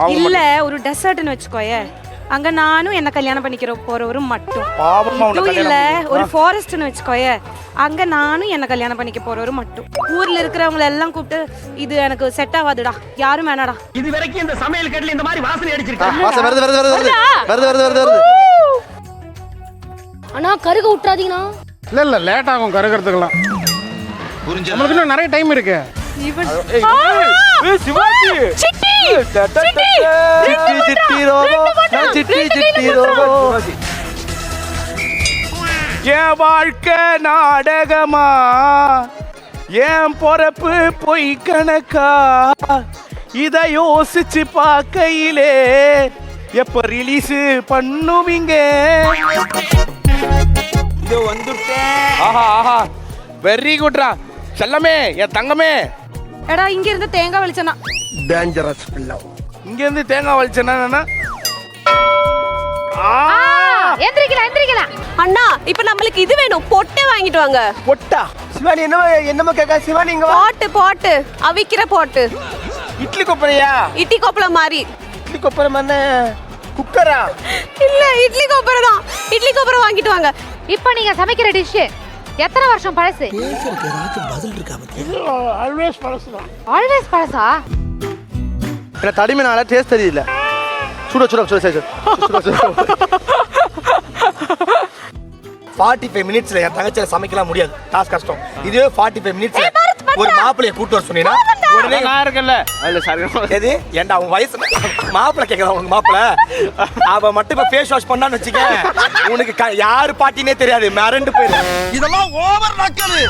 இல்ல ஒரு டெசர்ட்னு வெச்சுக்கோயே அங்க நானும் என்ன கல்யாணம் பண்ணிக்கிற போறவரும் மட்டும் இல்ல ஒரு ஃபாரஸ்ட்னு வெச்சுக்கோயே அங்க நானும் என்ன கல்யாணம் பண்ணிக்க போறவரும் மட்டும் ஊர்ல இருக்கிறவங்க எல்லாம் கூப்பிட்டு இது எனக்கு செட் ஆகாதுடா யாரும் வேணாடா இது வரைக்கும் இந்த சமையல் கட்டல இந்த மாதிரி வாசனை அடிச்சிருக்கேன் வாசனை வருது அண்ணா கருக விட்டுறாதீங்கண்ணா. இல்ல லேட் ஆகும் கருகிறதுக்கெல்லாம். புரிஞ்சு நமக்கு இன்னும் நிறைய டைம் இருக்கு. சிவாஜி சிட்டி என் வாழ்க்கை நாடகமா என் பொறப்பு பொய் கணக்கா இத யோசிச்சு பார்க்கையிலே எப்ப ரிலீஸ் பண்ணுவீங்க? இது வந்துட்டேன். ஆஹா ஆஹா வெரி குட்ரா செல்லமே என் தங்கமே. எடா இங்க இருந்து தேங்காய் வலிச்சனா டேஞ்சரஸ் பிள்ளை. இங்க இருந்து தேங்காய் வலிச்சனா எந்திரிக்கலாம். அண்ணா இப்ப நம்மளுக்கு இது வேணும், பொட்டை வாங்கிட்டு வாங்க. பொட்டா? சிவானி என்னமா கேக்கா? சிவானி இங்க வா. போட்டு அவிக்கிற போட்டு. இட்லி கொப்பரையா? இட்லி கொப்பளம் மாதிரி. இட்லி கொப்பரை மண்ண குக்கரா? இல்ல இட்லி கொப்பரை தான். இட்லி கொப்பரை வாங்கிட்டு வாங்க. இப்போ நீங்க சமைக்கிற டிஷ் எத்தனை வருஷம் பழசு? ஆல்வேஸ் பழசுதான். ஆல்வேஸ் பழசா? என்ன தடிமனால டேஸ்ட் தெரியல. சுட 45 மினிட்ஸ்ல என் தங்கச்சில சமைக்கலாம் முடியாது. டாஸ்க் கஷ்டம். இதுவே 45 மினிட்ஸ்ல ஒரு மாப்பிளைய கூட்டு வர சொன்னீனா உடனே நான் இருக்கல. இல்ல சார் எது ஏண்டா உன் வயசு மாப்பிளை கேக்குறா உனக்கு மாப்பிளை. அவ மட்டும் இப்ப ஃபேஸ் வாஷ் பண்ணான்னு வெச்சுக்க உனக்கு யாரு பாட்டினே தெரியாது. மறந்து போயிரு. இதெல்லாம் ஓவர் நக்கலு.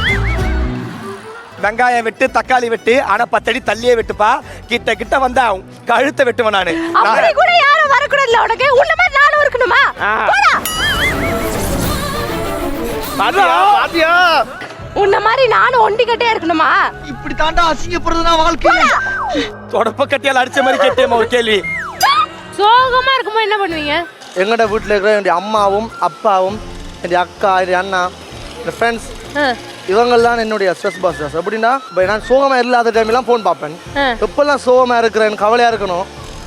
வெங்காயம் வெட்டு தக்காளி வெட்டு ஆனா 10 அடி தள்ளியே வெட்டுப்பா. கிட்ட வந்தா கழுத்தை வெட்டுவேன் நானு. அப்படி கூட யாரும் வர கூடாதுல உனக்கு. உள்ள மாதிரி நானும் இருக்கணுமா? போடா. பாத்தியா உன்ன மாதிரி நானும் ஒண்டிக்கிட்டே இருக்கணுமா? இப்படி தாண்டா அசிங்கப்படுறதுனா வாழ்க்கை. தொடப்ப கட்டியால அடிச்ச மாதிரி கேட்டேமா ஒரு கேள்வி. சோகமா இருக்கும்போது என்ன பண்ணுவீங்க? எங்கட வீட்டுல இருக்கிற என்னுடைய அம்மாவும் அப்பாவும் என்னுடைய அக்கா என்னுடைய அண்ணா என்னோட ஃப்ரெண்ட்ஸ் இவங்கெல்லாம் என்னுடைய ஸ்ட்ரெஸ் பாஸ்டர்ஸ். அப்படின்னா நான் சோகமா இல்லாத டைம்லாம் ஃபோன் பார்ப்பேன். எப்பெல்லாம் சோகமா இருக்கிறேன் கவலையா இருக்கணும்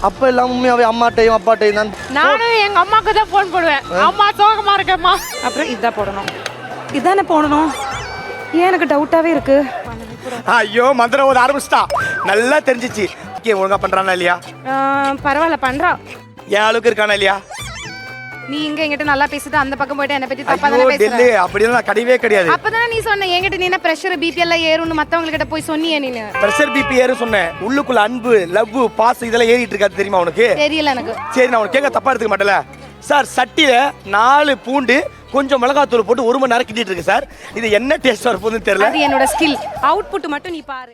அப்ப எல்லாம் உண்மையாவே அம்மாட்டையும் அப்பாட்டையும் தான். நானும் எங்க அம்மாக்கு தான் ஃபோன் போடுவேன். அம்மா சோகமா இருக்கேம்மா. அப்புறம் இதான் போடணும். இதானே போடணும். ஏன் எனக்கு டவுட்டாவே இருக்கு. ஐயோ மந்திரம் ஒரு ஆரம்பிச்சிட்டா. நல்லா தெரிஞ்சிச்சு. ஒழுங்கா பண்றானா இல்லையா? பரவாயில்ல பண்றா. என் அளவுக்கு இருக்கானா இல்லையா? நீ இங்க என்கிட்ட நல்லா பேசிட்டு அந்த பக்கம் போயிட்டு என்ன பத்தி தப்பா தானே பேசுற. டெல்லி அப்படிலாம் கிடையவே கிடையாது. அப்பதானே நீ சொன்ன என்கிட்ட நீ என்ன பிரஷர் பிபி எல்லாம் ஏறும்னு மத்தவங்க கிட்ட போய் சொன்னியே நீ. பிரஷர் பிபி ஏறும் சொன்னேன். உள்ளுக்குள்ள அன்பு லவ் பாஸ் இதெல்லாம் ஏறிட்டு இருக்காது தெரியுமா உனக்கு? தெரியல எனக்கு. சரி நான் உனக்கு கேட்க தப்பா எடுத்துக்க மாட்டேல சார். சட்டியில 4 பூண்டு கொஞ்சம் மிளகாத்தூள் போட்டு 1 மணி நேரம் கிட்டிட்டு இருக்கு சார். இது என்ன டேஸ்ட் வரப்போகுதுன்னு தெரியல. அது என்னோட ஸ்கில். அவுட்புட் மட்டும் நீ பாரு.